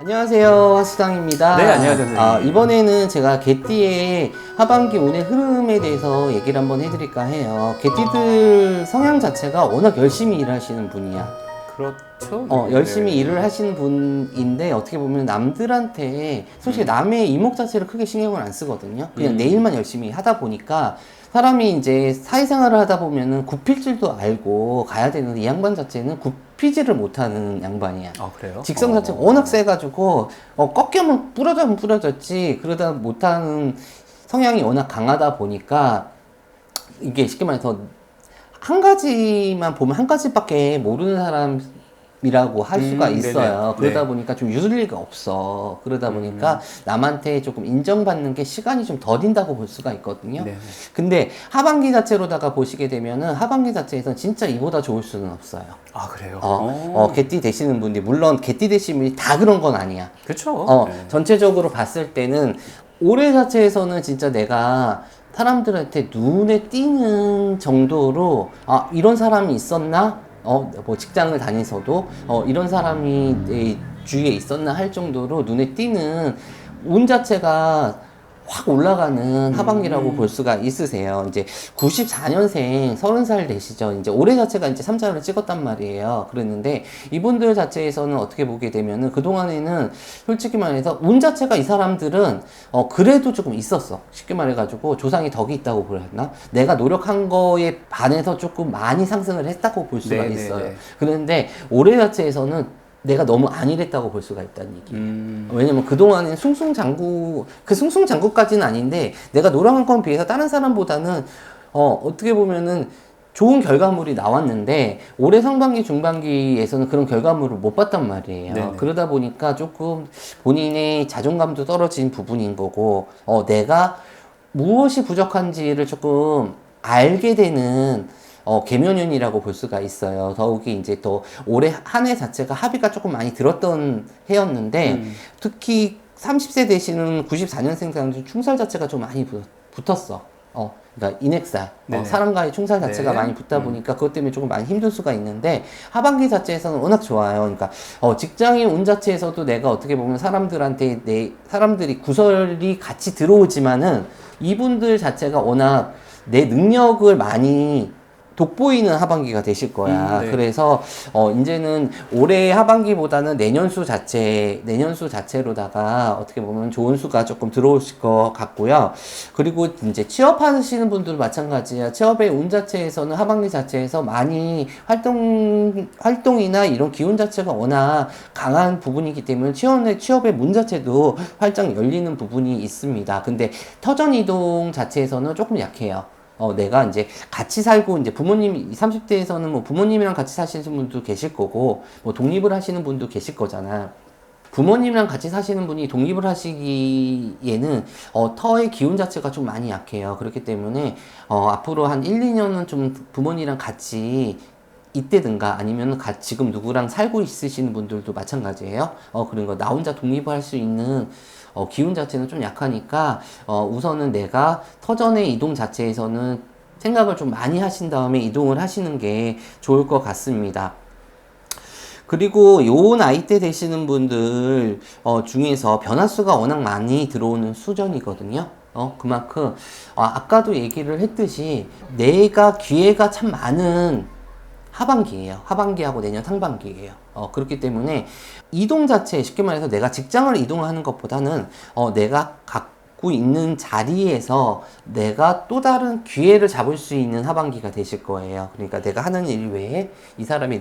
안녕하세요, 수당입니다. 네, 안녕하세요, 선생님. 이번에는 제가 개띠의 하반기 운의 흐름에 대해서 얘기를 한번 해드릴까 해요. 개띠들 성향 자체가 워낙 열심히 일하시는 분이야. 그렇죠. 열심히 네. 일을 하시는 분인데 어떻게 보면 남들한테 솔직히 남의 이목 자체를 크게 신경을 안 쓰거든요. 그냥 내 일만 열심히 하다 보니까 사람이 이제 사회생활을 하다 보면은 굽힐 줄도 알고 가야 되는데 이 양반 자체는 굽히지를 못하는 양반이야. 아, 그래요? 직성 자체가 워낙 세가지고 꺾여면 부러져면 부러졌지 그러다 못하는 성향이 워낙 강하다 보니까 이게 쉽게 말해서 한 가지만 보면 한 가지밖에 모르는 사람이라고 할 수가 있어요. 네네. 그러다 네. 보니까 좀 유들리가 없어. 그러다 보니까 남한테 조금 인정받는 게 시간이 좀 더딘다고 볼 수가 있거든요. 네네. 근데 하반기 자체로다가 보시게 되면은 하반기 자체에서는 진짜 이보다 좋을 수는 없어요. 아, 그래요? 개띠 되시는 분들, 물론 개띠 되시는 분이 다 그런 건 아니야. 그렇죠. 네. 전체적으로 봤을 때는 올해 자체에서는 진짜 내가 사람들한테 눈에 띄는 정도로 이런 사람이 있었나? 뭐 직장을 다니서도 이런 사람이 내 주위에 있었나 할 정도로 눈에 띄는 운 자체가 확 올라가는 하반기라고 볼 수가 있으세요. 이제 94년생 30살 되시죠. 이제 올해 자체가 이제 3자를 찍었단 말이에요. 그랬는데 이분들 자체에서는 어떻게 보게 되면은 그동안에는 솔직히 말해서 운 자체가 이 사람들은 그래도 조금 있었어. 쉽게 말해가지고 조상의 덕이 있다고 그랬나? 내가 노력한 거에 반해서 조금 많이 상승을 했다고 볼 수가 네네네. 있어요. 그런데 올해 자체에서는 내가 너무 안일했다고 볼 수가 있다는 얘기예요. 왜냐면 그동안엔 숭숭장구, 그 숭숭장구까지는 아닌데 내가 노력한 건 비해서 다른 사람보다는 어떻게 보면은 좋은 결과물이 나왔는데 올해 상반기 중반기에서는 그런 결과물을 못 봤단 말이에요. 네네. 그러다 보니까 조금 본인의 자존감도 떨어진 부분인 거고 내가 무엇이 부족한지를 조금 알게 되는 계면연이라고 볼 수가 있어요. 더욱이 이제 또 올해 한 해 자체가 합의가 조금 많이 들었던 해였는데 특히 30세 되시는 94년생 사람들 충살 자체가 좀 많이 붙었어. 그러니까 인액살, 네네. 사람과의 충살 자체가 네. 많이 붙다 보니까 그것 때문에 조금 많이 힘들 수가 있는데 하반기 자체에서는 워낙 좋아요. 그러니까 직장인 운 자체에서도 내가 어떻게 보면 사람들이 구설이 같이 들어오지만은 이분들 자체가 워낙 내 능력을 많이 돋보이는 하반기가 되실 거야. 네. 그래서 이제는 올해 하반기보다는 내년수 자체로다가 어떻게 보면 좋은 수가 조금 들어오실 것 같고요. 그리고 이제 취업하시는 분들도 마찬가지야. 취업의 운 자체에서는 하반기 자체에서 많이 활동이나 이런 기운 자체가 워낙 강한 부분이기 때문에 취업의 문 자체도 활짝 열리는 부분이 있습니다. 근데 터전 이동 자체에서는 조금 약해요. 내가 이제 같이 살고, 이제 부모님, 30대에서는 뭐 부모님이랑 같이 사시는 분도 계실 거고, 뭐 독립을 하시는 분도 계실 거잖아. 부모님이랑 같이 사시는 분이 독립을 하시기에는, 터의 기운 자체가 좀 많이 약해요. 그렇기 때문에, 앞으로 한 1, 2년은 좀 부모님이랑 같이 이때든가 아니면 지금 누구랑 살고 있으시는 분들도 마찬가지예요. 그런 나 혼자 독립을 할 수 있는 기운 자체는 좀 약하니까 우선은 내가 터전의 이동 자체에서는 생각을 좀 많이 하신 다음에 이동을 하시는 게 좋을 것 같습니다. 그리고 요 나이 대 되시는 분들 중에서 변화수가 워낙 많이 들어오는 수전이거든요. 그만큼 아까도 얘기를 했듯이 내가 기회가 참 많은 하반기예요. 하반기하고 내년 상반기예요. 그렇기 때문에 이동 자체, 쉽게 말해서 내가 직장을 이동하는 것보다는 내가 갖고 있는 자리에서 내가 또 다른 기회를 잡을 수 있는 하반기가 되실 거예요. 그러니까 내가 하는 일 외에 이 사람의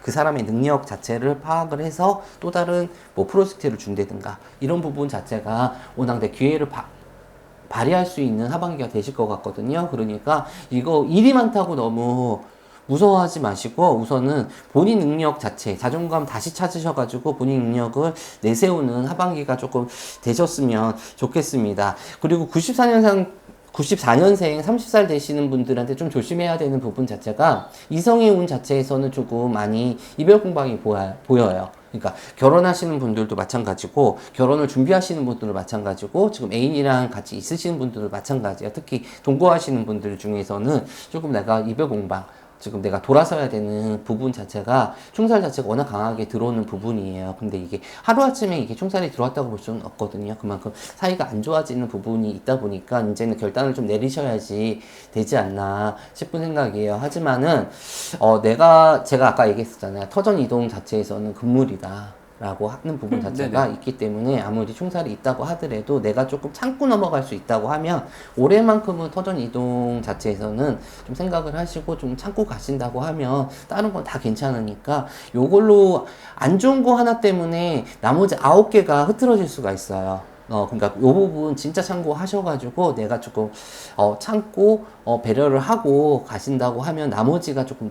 그 사람의 능력 자체를 파악을 해서 또 다른 뭐 프로젝트를 준다든가 이런 부분 자체가 워낙 내 기회를 발휘할 수 있는 하반기가 되실 것 같거든요. 그러니까 이거 일이 많다고 너무 무서워하지 마시고 우선은 본인 능력 자체, 자존감 다시 찾으셔가지고 본인 능력을 내세우는 하반기가 조금 되셨으면 좋겠습니다. 그리고 94년생 30살 되시는 분들한테 좀 조심해야 되는 부분 자체가 이성의 운 자체에서는 조금 많이 이별 공방이 보여요. 그러니까 결혼하시는 분들도 마찬가지고 결혼을 준비하시는 분들도 마찬가지고 지금 애인이랑 같이 있으시는 분들도 마찬가지예요. 특히 동거하시는 분들 중에서는 조금 내가 이별 공방 지금 내가 돌아서야 되는 부분 자체가 충살 자체가 워낙 강하게 들어오는 부분이에요. 근데 이게 하루아침에 이게 충살이 들어왔다고 볼 수는 없거든요. 그만큼 사이가 안 좋아지는 부분이 있다 보니까 이제는 결단을 좀 내리셔야지 되지 않나 싶은 생각이에요. 하지만은 제가 아까 얘기했었잖아요. 터전 이동 자체에서는 금물이다 라고 하는 부분 자체가 네네. 있기 때문에 아무리 충살이 있다고 하더라도 내가 조금 참고 넘어갈 수 있다고 하면 올해만큼은 터전 이동 자체에서는 좀 생각을 하시고 좀 참고 가신다고 하면 다른 건 다 괜찮으니까 요걸로 안 좋은 거 하나 때문에 나머지 9개가 흐트러질 수가 있어요. 그러니까 요 부분 진짜 참고하셔가지고 내가 조금 참고 배려를 하고 가신다고 하면 나머지가 조금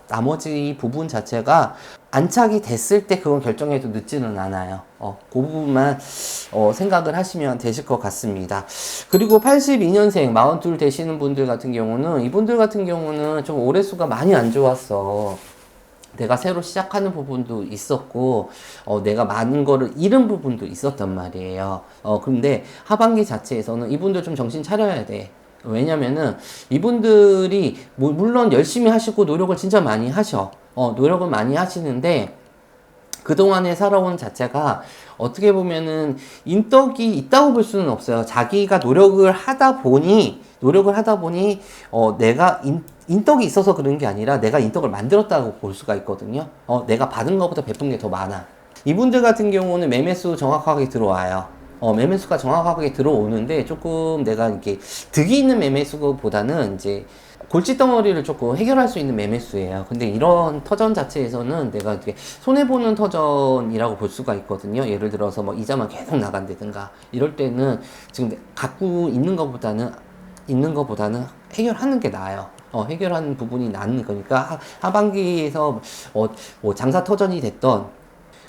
나머지 부분 자체가 안착이 됐을 때 그건 결정해도 늦지는 않아요. 그 부분만 생각을 하시면 되실 것 같습니다. 그리고 82년생 42 되시는 분들 같은 경우는 이분들 같은 경우는 좀 올해 수가 많이 안 좋았어. 내가 새로 시작하는 부분도 있었고, 내가 많은 거를 잃은 부분도 있었단 말이에요. 근데 하반기 자체에서는 이분들 좀 정신 차려야 돼. 왜냐면은 이분들이 물론 열심히 하시고 노력을 진짜 많이 하셔. 노력을 많이 하시는데 그동안에 살아온 자체가 어떻게 보면은 인덕이 있다고 볼 수는 없어요. 자기가 노력을 하다 보니 내가 인덕이 있어서 그런 게 아니라 내가 인덕을 만들었다고 볼 수가 있거든요. 내가 받은 것보다 베푼 게 더 많아. 이분들 같은 경우는 매매수 정확하게 들어와요. 매매수가 정확하게 들어오는데 조금 내가 이렇게 득이 있는 매매수보다는 이제 골칫덩어리를 조금 해결할 수 있는 매매수예요. 근데 이런 터전 자체에서는 내가 이렇게 손해보는 터전이라고 볼 수가 있거든요. 예를 들어서 뭐 이자만 계속 나간다든가 이럴 때는 지금 갖고 있는 것보다는 해결하는 게 나아요. 해결하는 부분이 나은 거니까 하반기에서 뭐 장사 터전이 됐던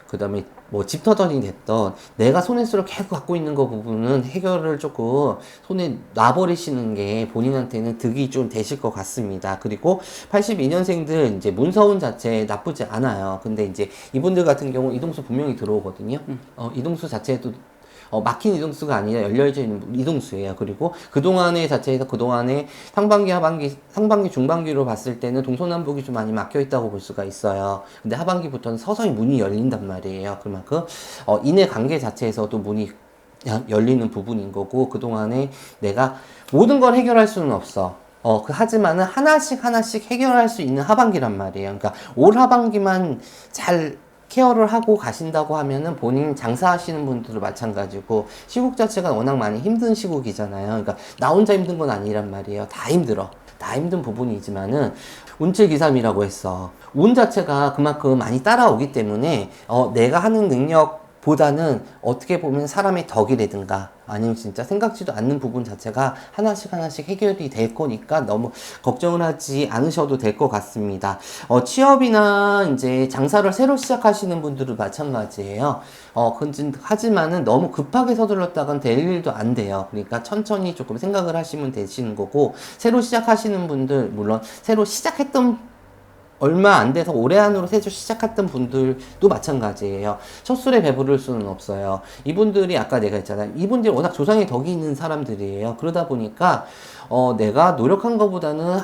그 다음에 뭐 집 터전이 됐던 내가 손해수를 계속 갖고 있는 거 부분은 해결을 조금 손에 놔버리시는 게 본인한테는 득이 좀 되실 것 같습니다. 그리고 82년생들 이제 문서운 자체 나쁘지 않아요. 근데 이제 이분들 같은 경우 이동수 분명히 들어오거든요. 이동수 자체도 막힌 이동수가 아니라 열려져 있는 이동수예요. 그리고 그동안의 자체에서 그동안의 상반기, 하반기, 상반기, 중반기로 봤을 때는 동서남북이 좀 많이 막혀 있다고 볼 수가 있어요. 근데 하반기부터는 서서히 문이 열린단 말이에요. 그만큼, 인해 관계 자체에서도 문이 열리는 부분인 거고, 그동안에 내가 모든 걸 해결할 수는 없어. 하지만은 하나씩 해결할 수 있는 하반기란 말이에요. 그러니까 올 하반기만 잘 케어를 하고 가신다고 하면은 본인 장사하시는 분들도 마찬가지고 시국 자체가 워낙 많이 힘든 시국이잖아요. 그러니까 나 혼자 힘든 건 아니란 말이에요. 다 힘들어. 다 힘든 부분이지만은 운칠기삼이라고 했어. 운 자체가 그만큼 많이 따라오기 때문에 내가 하는 능력보다는 어떻게 보면 사람의 덕이라든가 아니면 진짜 생각지도 않는 부분 자체가 하나씩 해결이 될 거니까 너무 걱정을 하지 않으셔도 될 것 같습니다. 취업이나 이제 장사를 새로 시작하시는 분들은 마찬가지예요. 하지만은 너무 급하게 서둘렀다간 될 일도 안 돼요. 그러니까 천천히 조금 생각을 하시면 되시는 거고, 새로 시작하시는 분들, 물론 새로 시작했던 얼마 안 돼서 올해 안으로 새로 시작했던 분들도 마찬가지예요. 첫 술에 배부를 수는 없어요. 이분들이 아까 내가 했잖아요. 이분들이 워낙 조상의 덕이 있는 사람들이에요. 그러다 보니까 내가 노력한 것보다는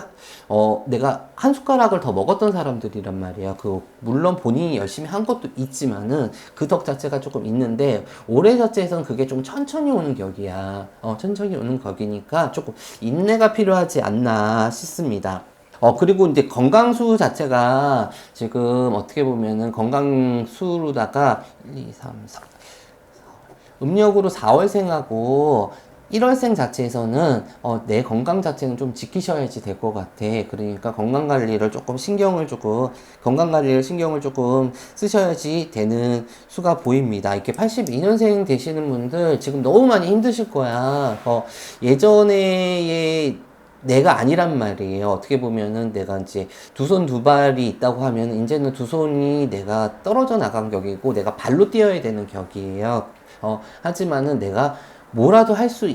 내가 한 숟가락을 더 먹었던 사람들이란 말이에요. 물론 본인이 열심히 한 것도 있지만은 그 덕 자체가 조금 있는데 올해 자체에서는 그게 좀 천천히 오는 격이야. 천천히 오는 격이니까 조금 인내가 필요하지 않나 싶습니다. 그리고 이제 건강수 자체가 지금 어떻게 보면은 건강수로다가 1, 2, 3, 4, 음력으로 4월생하고 1월생 자체에서는 내 건강 자체는 좀 지키셔야지 될 것 같아. 그러니까 건강관리를 조금 신경을 조금 쓰셔야지 되는 수가 보입니다. 이렇게 82년생 되시는 분들 지금 너무 많이 힘드실 거야. 예전에 내가 아니란 말이에요. 어떻게 보면은 내가 이제 두 손 두 발이 있다고 하면 이제는 두 손이 내가 떨어져 나간 격이고 내가 발로 뛰어야 되는 격이에요. 하지만은 내가 뭐라도 할 수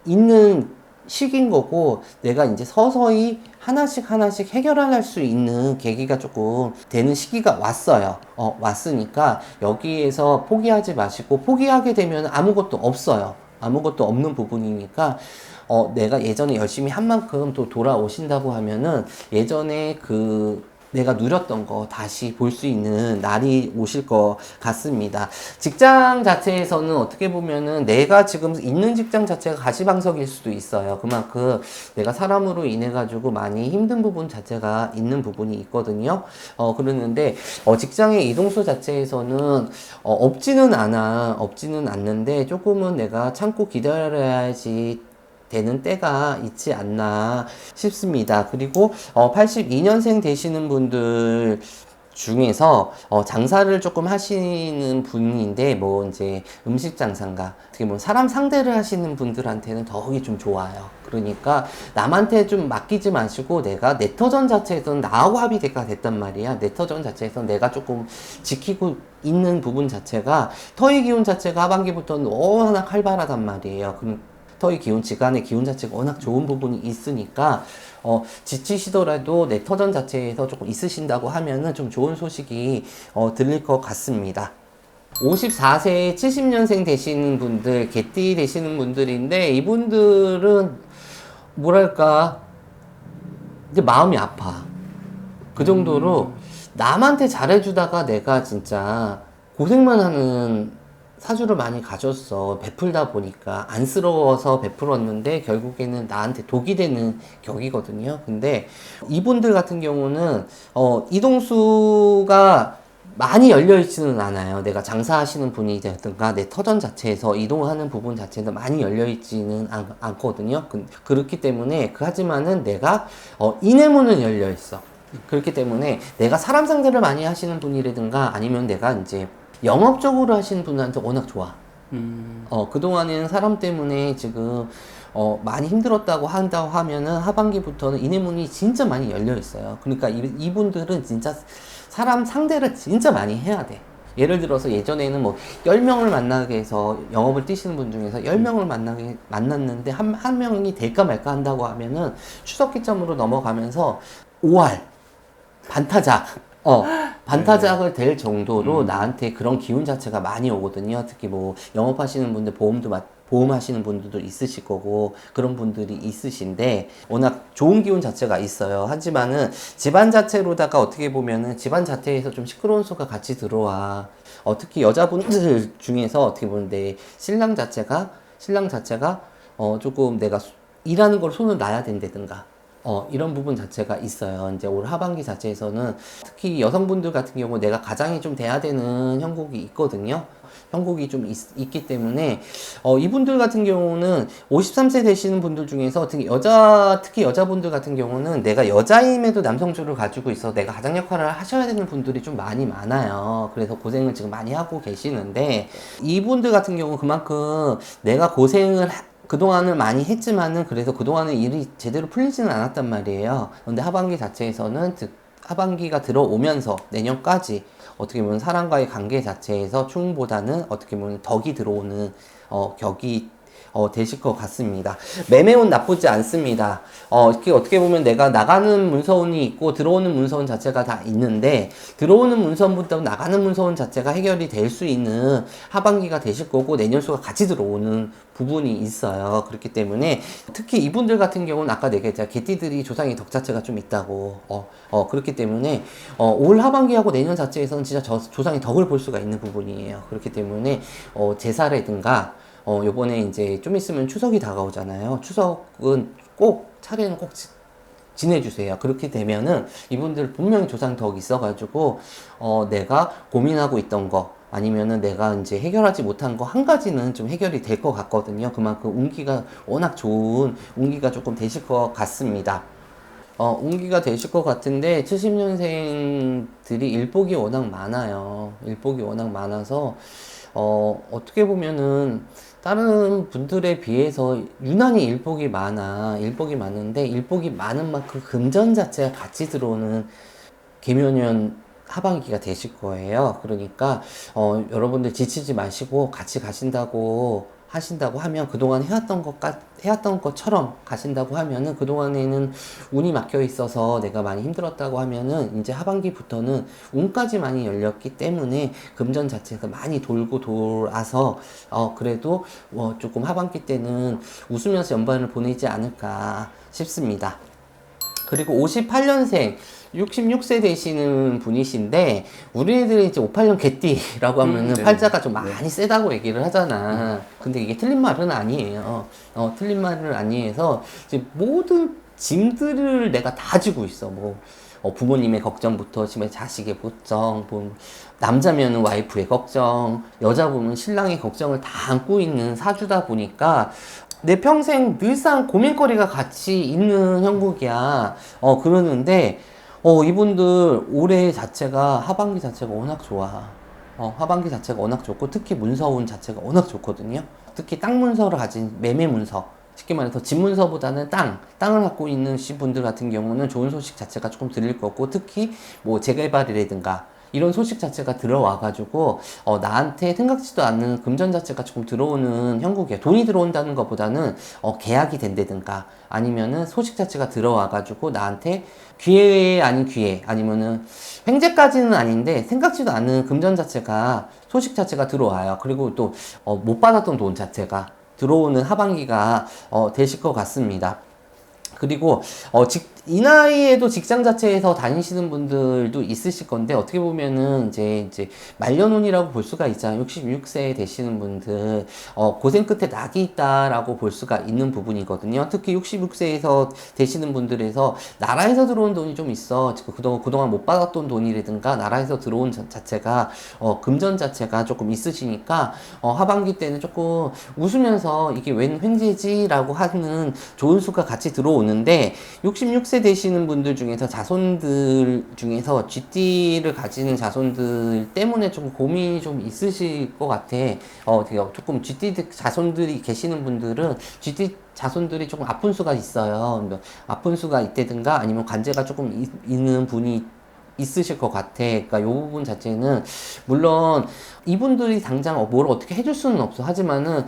있는 시기인 거고 내가 이제 서서히 하나씩 해결할 수 있는 계기가 조금 되는 시기가 왔어요. 왔으니까 여기에서 포기하지 마시고 포기하게 되면 아무것도 없어요. 아무것도 없는 부분이니까 내가 예전에 열심히 한 만큼 또 돌아오신다고 하면은 예전에 내가 누렸던 거 다시 볼 수 있는 날이 오실 것 같습니다. 직장 자체에서는 어떻게 보면은 내가 지금 있는 직장 자체가 가시방석일 수도 있어요. 그만큼 내가 사람으로 인해 가지고 많이 힘든 부분 자체가 있는 부분이 있거든요. 그러는데 직장의 이동수 자체에서는 없지는 않는데 조금은 내가 참고 기다려야지 되는 때가 있지 않나 싶습니다. 그리고 82년생 되시는 분들 중에서 장사를 조금 하시는 분인데 뭐 이제 음식 장사인가 어떻게 보면 사람 상대를 하시는 분들한테는 더욱이 좀 좋아요. 그러니까 남한테 좀 맡기지 마시고 내가 내 터전 자체에서는 나하고 합의가 됐단 말이야. 내 터전 자체에서는 내가 조금 지키고 있는 부분 자체가 터의 기운 자체가 하반기부터는 워낙 활발하단 말이에요. 터의 기운, 지간의 기운 자체가 워낙 좋은 부분이 있으니까 지치시더라도 내 터전 자체에서 조금 있으신다고 하면은 좀 좋은 소식이 들릴 것 같습니다. 54세 70년생 되시는 분들, 개띠 되시는 분들인데 이분들은 뭐랄까 이제 마음이 아파. 그 정도로 남한테 잘해주다가 내가 진짜 고생만 하는 사주를 많이 가졌어. 베풀다 보니까 안쓰러워서 베풀었는데 결국에는 나한테 독이 되는 격이거든요. 근데 이분들 같은 경우는 이동수가 많이 열려있지는 않아요. 내가 장사하시는 분이든가 내 터전 자체에서 이동하는 부분 자체는 많이 열려있지는 않거든요. 그렇기 때문에 하지만은 내가 이내문은 열려있어. 그렇기 때문에 내가 사람 상대를 많이 하시는 분이라든가 아니면 내가 이제 영업적으로 하시는 분한테 워낙 좋아. 그동안에는 사람 때문에 지금 많이 힘들었다고 한다고 하면은 하반기부터는 이내문이 진짜 많이 열려 있어요. 그러니까 이분들은 진짜 사람 상대를 진짜 많이 해야 돼. 예를 들어서 예전에는 뭐 10명을 만나게 해서 영업을 뛰시는 분 중에서 10명을 만났는데 한 명이 될까 말까 한다고 하면은 추석 기점으로 넘어가면서 5할 반타작 반타작을 될 정도로 나한테 그런 기운 자체가 많이 오거든요. 특히 뭐 영업하시는 분들 보험하시는 분들도 있으실 거고 그런 분들이 있으신데 워낙 좋은 기운 자체가 있어요. 하지만은 집안 자체로다가 어떻게 보면은 집안 자체에서 좀 시끄러운 소가 같이 들어와. 특히 여자분들 중에서 어떻게 보는데 신랑 자체가 조금 내가 일하는 걸 손을 놔야 된다든가 이런 부분 자체가 있어요. 이제 올 하반기 자체에서는 특히 여성분들 같은 경우 내가 가장이 좀 돼야 되는 형국이 있거든요. 형국이 좀 있기 때문에 이분들 같은 경우는 53세 되시는 분들 중에서 특히 여자분들 같은 경우는 내가 여자임에도 남성주를 가지고 있어 내가 가장 역할을 하셔야 되는 분들이 좀 많아요. 그래서 고생을 지금 많이 하고 계시는데 이분들 같은 경우 그만큼 내가 고생을 그동안을 많이 했지만은 그래서 그동안은 일이 제대로 풀리지는 않았단 말이에요. 근데 하반기 자체에서는 하반기가 들어오면서 내년까지 어떻게 보면 사람과의 관계 자체에서 충보다는 어떻게 보면 덕이 들어오는 격이 되실 것 같습니다. 매매운 나쁘지 않습니다. 이렇게 어떻게 보면 내가 나가는 문서운이 있고 들어오는 문서운 자체가 다 있는데 들어오는 문서운부터 나가는 문서운 자체가 해결이 될 수 있는 하반기가 되실 거고 내년수가 같이 들어오는 부분이 있어요. 그렇기 때문에 특히 이분들 같은 경우는 아까 얘기했잖아. 개띠들이 조상의 덕 자체가 좀 있다고. 그렇기 때문에 올 하반기하고 내년 자체에서는 진짜 조상의 덕을 볼 수가 있는 부분이에요. 그렇기 때문에 제사라든가 요번에 이제 좀 있으면 추석이 다가오잖아요. 추석은 차례는 꼭 지내주세요. 그렇게 되면은 이분들 분명히 조상 덕이 있어가지고 내가 고민하고 있던 거 아니면은 내가 이제 해결하지 못한 거 한 가지는 좀 해결이 될 것 같거든요. 그만큼 운기가 워낙 좋은 운기가 조금 되실 것 같습니다. 운기가 되실 것 같은데 70년생들이 일복이 워낙 많아요. 일복이 워낙 많아서 어떻게 보면은 다른 분들에 비해서 유난히 일복이 많은데 일복이 많은 만큼 금전 자체가 같이 들어오는 개묘년 하반기가 되실 거예요. 그러니까 여러분들 지치지 마시고 같이 가신다고 하신다고 하면 그동안 해왔던 것처럼 가신다고 하면은 그동안에는 운이 막혀 있어서 내가 많이 힘들었다고 하면은 이제 하반기부터는 운까지 많이 열렸기 때문에 금전 자체가 많이 돌고 돌아서 그래도 조금 하반기 때는 웃으면서 연반을 보내지 않을까 싶습니다. 그리고 58년생 66세 되시는 분이신데 우리들이 이제 58년 개띠라고 하면은 네. 팔자가 좀 많이 세다고 얘기를 하잖아. 근데 이게 틀린 말은 아니에요. 틀린 말은 아니어서 이제 모든 짐들을 내가 다 지고 있어. 뭐 부모님의 걱정부터 집에 자식의 걱정, 뭐 남자면은 와이프의 걱정, 여자 보면 신랑의 걱정을 다 안고 있는 사주다 보니까 내 평생 늘상 고민거리가 같이 있는 형국이야. 그러는데 이분들 올해 자체가 하반기 자체가 워낙 좋아. 하반기 자체가 워낙 좋고 특히 문서운 자체가 워낙 좋거든요. 특히 땅 문서를 가진 매매 문서. 쉽게 말해서 집 문서보다는 땅을 갖고 있는 분들 같은 경우는 좋은 소식 자체가 조금 들릴 거고 특히 뭐 재개발이라든가 이런 소식 자체가 들어와가지고 나한테 생각지도 않는 금전 자체가 조금 들어오는 형국이야. 돈이 들어온다는 것보다는 계약이 된다든가 아니면은 소식 자체가 들어와가지고 나한테 기회 아닌 기회 아니면은 횡재까지는 아닌데 생각지도 않는 금전 자체가 소식 자체가 들어와요. 그리고 또 못 받았던 돈 자체가 들어오는 하반기가 되실 것 같습니다. 그리고 이 나이에도 직장 자체에서 다니시는 분들도 있으실 건데 어떻게 보면은 이제 말년운이라고 볼 수가 있잖아요. 66세 되시는 분들 고생 끝에 낙이 있다라고 볼 수가 있는 부분이거든요. 특히 66세에서 되시는 분들에서 나라에서 들어온 돈이 좀 있어. 그동안 못 받았던 돈이라든가 나라에서 들어온 자체가 금전 자체가 조금 있으시니까 하반기 때는 조금 웃으면서 이게 웬 횡재지라고 하는 좋은 수가 같이 들어오는데 66세 되시는 분들 중에서 자손들 중에서 GT를 가지는 자손들 때문에 좀 고민이 좀 있으실 것 같아. 조금 GT 자손들이 계시는 분들은 GT 자손들이 조금 아픈 수가 있어요. 아픈 수가 있다든가 아니면 관제가 조금 있는 분이 있으실 것 같아. 그러니까 요 부분 자체는 물론 이분들이 당장 뭘 어떻게 해줄 수는 없어. 하지만은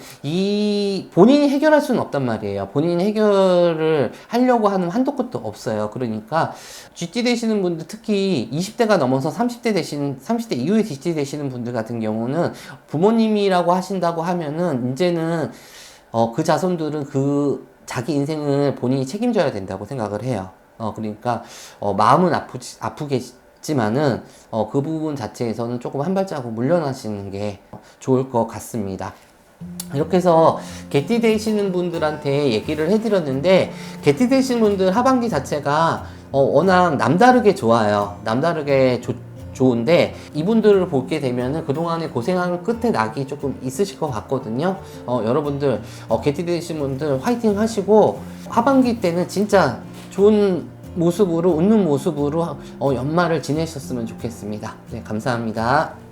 본인이 해결할 수는 없단 말이에요. 본인이 해결을 하려고 하는 한도 끝도 없어요. 그러니까 GT 되시는 분들 특히 20대가 넘어서 30대 이후에 GT 되시는 분들 같은 경우는 부모님이라고 하신다고 하면은 이제는 그 자손들은 자기 인생을 본인이 책임져야 된다고 생각을 해요. 그러니까 마음은 아프겠지만은 그 부분 자체에서는 조금 한 발자국 물러나시는 게 좋을 것 같습니다. 이렇게 해서 개띠 되시는 분들한테 얘기를 해드렸는데 개띠 되시는 분들 하반기 자체가 워낙 남다르게 좋아요. 남다르게 좋은데 이분들을 보게 되면은 그동안에 고생한 끝에 낙이 조금 있으실 것 같거든요. 여러분들 개띠 되시는 분들 화이팅 하시고 하반기 때는 진짜 좋은 모습으로 웃는 모습으로 연말을 지내셨으면 좋겠습니다. 네, 감사합니다.